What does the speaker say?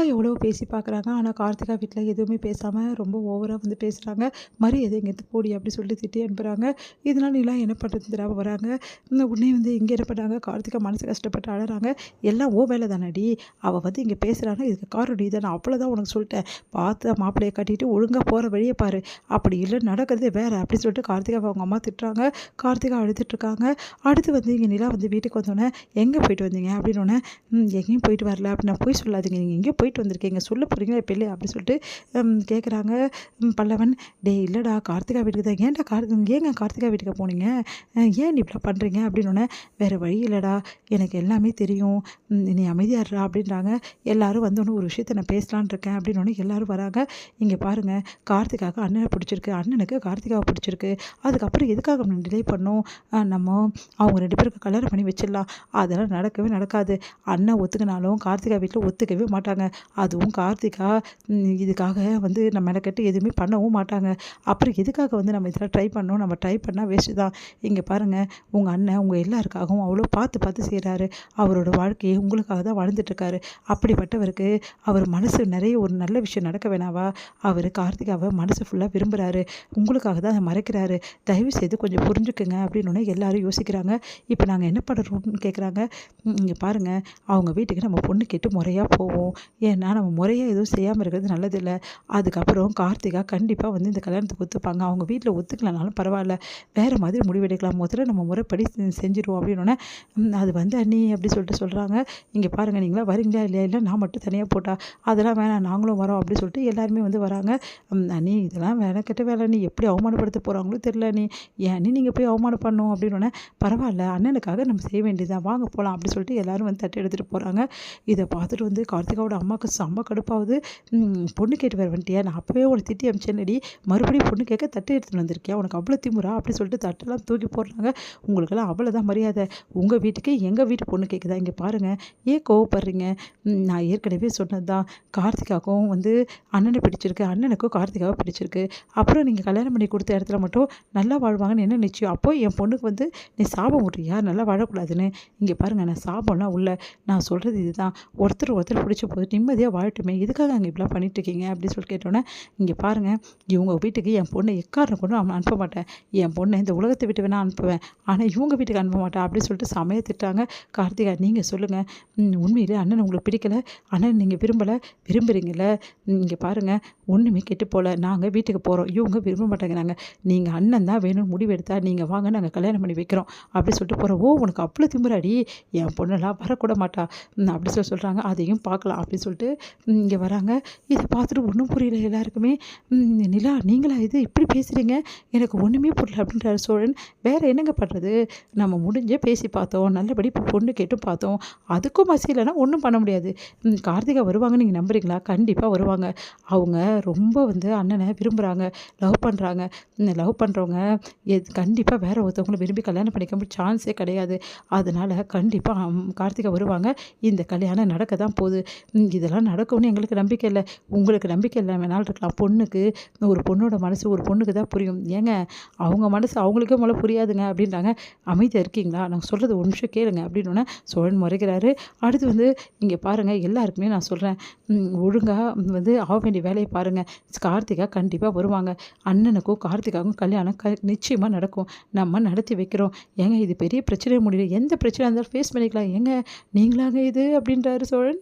எவ்வளவோ பேசி பார்க்குறாங்க. ஆனா கார்த்திகா வீட்ல எதுவுமே பேசாம ரொம்ப ஓவரா வந்து பேசுறாங்க. "மரியாதை இங்கேருந்து போடி" அப்படி சொல்லி திட்டி அனுப்புறாங்க. இதனால நிலா என்ன பண்ணுறதுன்னு தெரியாம வராங்க. உடனே வந்து இங்க என்ன பண்ணாங்க, கார்த்திகா மனசு கஷ்டப்பட்டு அழறாங்க. "எல்லாம் உன் வேலை தானடி! அவ வந்து இங்க பேசுறான்னா இதுக்கு காரணம் நீ தானே! அவ்வளோதான் உனக்கு சொல்லிட்டேன். பார்த்து மாப்பிள்ளைய கட்டிட்டு ஒழுங்கா போற வழிய பாரு. அப்படி இல்ல நடக்கிறதே வேற" அப்படின்னு சொல்லிட்டு கார்த்திகாவ அவங்க அம்மா திட்டுறாங்க. கார்த்திகா அழுதுட்டுருக்காங்க. அடுத்து வந்து இங்க நிலா வந்து வீட்டுக்கு வந்தோனே, "எங்க போயிட்டு வந்தீங்க?" அப்படின்னோனே, எங்கேயும் போயிட்டு வரல" அப்படின்னா, "பொய் சொல்லாதீங்க. நீங்க எங்கேயோ போயிட்டு வந்திருக்கீங்க. சொல்ல போறீங்களா இப்ப இல்லையா?" அப்படி சொல்லிட்டு கேட்குறாங்க. பல்லவன், "டேய் இல்லடா கார்த்திகா வீட்டுக்கு தான்." "ஏன்டா ஏங்க கார்த்திகா வீட்டுக்கு போனீங்க? ஏன் நீ இப்படிலாம் பண்றீங்க?" அப்படின்னோனே, "வேற வழி இல்லடா. எனக்கு எல்லாமே தெரியும். நீ அமைதியா இருடா" அப்படின்றாங்க. எல்லாரும் வந்தோனே ஒரு விஷயத்த நான் பேசலான்னு இருக்கேன் அப்படின்னோனே எல்லாரும் வராங்க. "இங்க பாருங்க, கார்த்திகாவுக்கு அண்ணன பிடிச்சிருக்கு. அண்ணனுக்கு கார்த்திகாவ பிடிச்சிருக்கு. அதுக்கப்புறம் எதுக்காக நம்ம டிலே பண்ணோம்? நம்ம அவங்க 2 பேருக்கு கல்யாணம் பண்ணி வச்சிடலாம்." அதெல்லாம் நடக்கவே நடக்காது. அண்ணன் ஒத்துக்கினாலும் கார்த்திகா வீட்ல ஒத்துக்கவே மாட்டாங்க. அதுவும் கார்த்திகா இதுக்காக வந்து நம்ம மெனக்கெட்டு எதுவுமே பண்ணவும் மாட்டாங்க. அப்புறம் எதுக்காக வந்து நம்ம இதெல்லாம் ட்ரை பண்ணோம்? நம்ம ட்ரை பண்ணா வேஸ்ட்டு தான். இங்க பாருங்க, உங்க அண்ணன் உங்க எல்லாருக்காகவும் அவ்வளோ பார்த்து பார்த்து செய்றாரு. அவரோட வாழ்க்கைய உங்களுக்காக தான் வாழ்ந்துட்டுருக்காரு. அப்படிப்பட்டவருக்கு அவர் மனசு நிறைய ஒரு நல்ல விஷயம் நடக்க வேணாவா? அவரு கார்த்திகாவ மனசு ஃபுல்லா விரும்புறாரு. உங்களுக்காக தான் அத மறைக்கிறாரு. தயவு செய்து கொஞ்சம் புரிஞ்சுக்கங்க அப்படின்னோனே எல்லாரும் யோசிக்கிறாங்க. இப்ப நாங்க என்ன பண்ணணும்னு கேட்குறாங்க. இங்க பாருங்க, அவங்க வீட்டுக்கு நம்ம பொண்ணு கேட்டு முறையா போவோம். ஏன்னா நம்ம முறையா எதுவும் செய்யாம இருக்கிறது நல்லதில்ல. அதுக்கப்புறம் கார்த்திகா கண்டிப்பா வந்து இந்த கல்யாணத்துக்கு ஒத்துப்பாங்க. அவங்க வீட்ல ஒத்துக்கலனாலும் பரவால்ல. வேற மாதிரி முடிவெடுக்கலாம். முதல்ல நம்ம முறைப்படி செஞ்சுருவோம் அப்படின்னோனே, அது வந்து அண்ணி அப்படி சொல்லிட்டு சொல்றாங்க. "இங்க பாருங்க, நீங்கலாம் வரீங்களா இல்லையா? இல்ல நான் மட்டும் தனியா போட்டா? அதெல்லாம் வேணாம், நாங்களும் வரோம்" அப்படி சொல்லிட்டு எல்லாருமே வந்து வராங்க. "அண்ணி இதெல்லாம் மெனக்கெட்ட வேலை அண்ணி. எப்படி அவமானப்படுத்த போறாங்களோ தெரியல அண்ணி. ஏன் அண்ணி நீங்க போய் அவமானம் பண்ணணும்?" அப்படின்னோனே, "பரவால்ல, அண்ணனுக்காக நம்ம செய்ய வேண்டியது தான். வாங்க போலாம்" அப்படி சொல்லிட்டு எல்லாரும் வந்து தட்டு எடுத்துட்டு போறாங்க. இத பார்த்துட்டு வந்து கார்த்திகாவோட அம்மாவுக்கு செம்ம கடுப்பாவுது. "பொண்ணு கேட்டு வேற வந்துட்டியா? நான் அப்பவே உன்ன திட்டி அனுப்பிச்சேன்லடி. மறுபடியும் பொண்ணு கேட்க தட்டு எடுத்துட்டு வந்திருக்கியா? உனக்கு அவ்வளோ திமிரா?" அப்படி சொல்லிட்டு தட்டெல்லாம் தூக்கி போடுறாங்க. "உங்களுக்கெல்லாம் அவ்வளோதான் மரியாதை. உங்க வீட்டுக்கு எங்க வீட்டு பொண்ணு கேட்குதா? இங்க பாருங்க, ஏன் கோவப்படுறீங்க? நான் ஏற்கனவே சொன்னது தான். கார்த்திகாவுக்கும் வந்து அண்ணன பிடிச்சிருக்கு. அண்ணனுக்கும் கார்த்திகாவ பிடிச்சிருக்கு. அப்புறம் நீங்க கல்யாணம் பண்ணி குடுத்த இடத்துல மட்டும் நல்லா வாழ்வாங்கன்னு என்ன நிச்சயம்? அப்போ என் பொண்ணுக்கு வந்து நீ சாபம் விட்றியா? நல்லா வாழக்கூடாதுன்னு. இங்க பாருங்க, நான் சாபம்லாம் உள்ள நான் சொல்றது இதுதான். ஒருத்தர் ஒருத்தர் பிடிச்ச போது நிம்மதியா வாழட்டுமே. எதுக்காக அங்க இப்படிலாம் பண்ணிட்டுருக்கீங்க?" அப்படின்னு சொல்லி கேட்டோன்னே, "இங்க பாருங்க, இவங்க வீட்டுக்கு என் பொண்ண எக்காரணம் கொண்டும் அனுப்ப மாட்டேன். என் பொண்ண இந்த உலகத்த விட்டு வேணா அனுப்புவேன். ஆனா இவங்க வீட்டுக்கு அனுப்ப மாட்டேன்" அப்படின்னு சொல்லிட்டு செமையா திட்டுறாங்க. கார்த்திகா, "நீங்க சொல்லுங்க. உண்மையிலே அண்ணன உங்களுக்கு பிடிக்கல? அண்ணன நீங்க விரும்பல? விரும்புறீங்கல்ல? இங்க பாருங்க, ஒண்ணுமே கெட்டு போல. நாங்க வீட்டுக்கு போறோம். இவங்க விரும்ப மாட்டேங்கிறாங்க. நீங்க அண்ணன் தான் வேணும்னு முடிவெடுத்தா நீங்க வாங்க, நாங்க கல்யாணம் பண்ணி வைக்கிறோம்" அப்படி சொல்லிட்டு போறோம். "ஓ! உனக்கு அவ்வளோ திமிராடி? என் பொண்ணெல்லாம் வரக்கூட மாட்டா" அப்படி சொல்றாங்க. "அதையும் பார்க்கலாம்" அப்படின்னு சொல்லிட்டு இங்க வராங்க. இத பார்த்துட்டு ஒண்ணும் புரியல எல்லாருக்குமே. "நிலா, நீங்களா இது? இப்படி பேசுறீங்க? எனக்கு ஒண்ணுமே புரியல" அப்படின்றாரு சோழன். "வேற என்னங்க பண்றது? நம்ம முடிஞ்சே பேசி பார்த்தோம். நல்லபடி பொண்ணு கேட்டும் பார்த்தோம். அதுக்கும் மசியலன்னா ஒண்ணும் பண்ண முடியாது. கார்த்திகா வருவாங்கன்னு நீங்க நம்புறீங்களா? கண்டிப்பா வருவாங்க. அவங்க ரொம்ப வந்து அண்ணன விரும்புறாங்க. லவ் பண்றாங்க. லவ் பண்றவங்க கண்டிப்பா வேற ஒருத்தவங்கள விரும்பி கல்யாணம் பண்ணிக்க சான்ஸே கிடையாது. அதனால கண்டிப்பா கார்த்திகா வருவாங்க. இந்த கல்யாணம் நடக்க தான் போகுது. இதெல்லாம் நடக்கும்னு எங்களுக்கு நம்பிக்கை இல்ல. உங்களுக்கு நம்பிக்கை இல்ல வேணாலும் இருக்கலாம். பொண்ணுக்கு ஒரு பொண்ணோட மனசு ஒரு பொண்ணுக்கு தான் புரியும். ஏங்க, அவங்க மனசு அவங்களுக்கே முதல்ல புரியாதுங்க" அப்படின்றாங்க. "அமைதியா இருக்கீங்களா? நான் சொல்றது ஒரு நிமிஷம் கேளுங்க" அப்படின்னோனே சோழன் முறைக்கிறாரு. அடுத்து வந்து, "இங்க பாருங்க, எல்லாருக்குமே நான் சொல்றேன். ஒழுங்கா வந்து ஆக வேண்டிய வேலைய பாருங்க. கார்த்திகா கண்டிப்பா வருவாங்க. அண்ணனுக்கும் கார்த்திகாவுக்கும் கல்யாணம் நிச்சயமா நடக்கும். நம்ம நடத்தி வைக்கிறோம். ஏங்க, இது பெரிய பிரச்சனையா முடியல. எந்த பிரச்சனையா இருந்தாலும் ஃபேஸ் பண்ணிக்கலாம். ஏங்க, நீங்களாங்க இது?" அப்படின்றாரு சோழன்.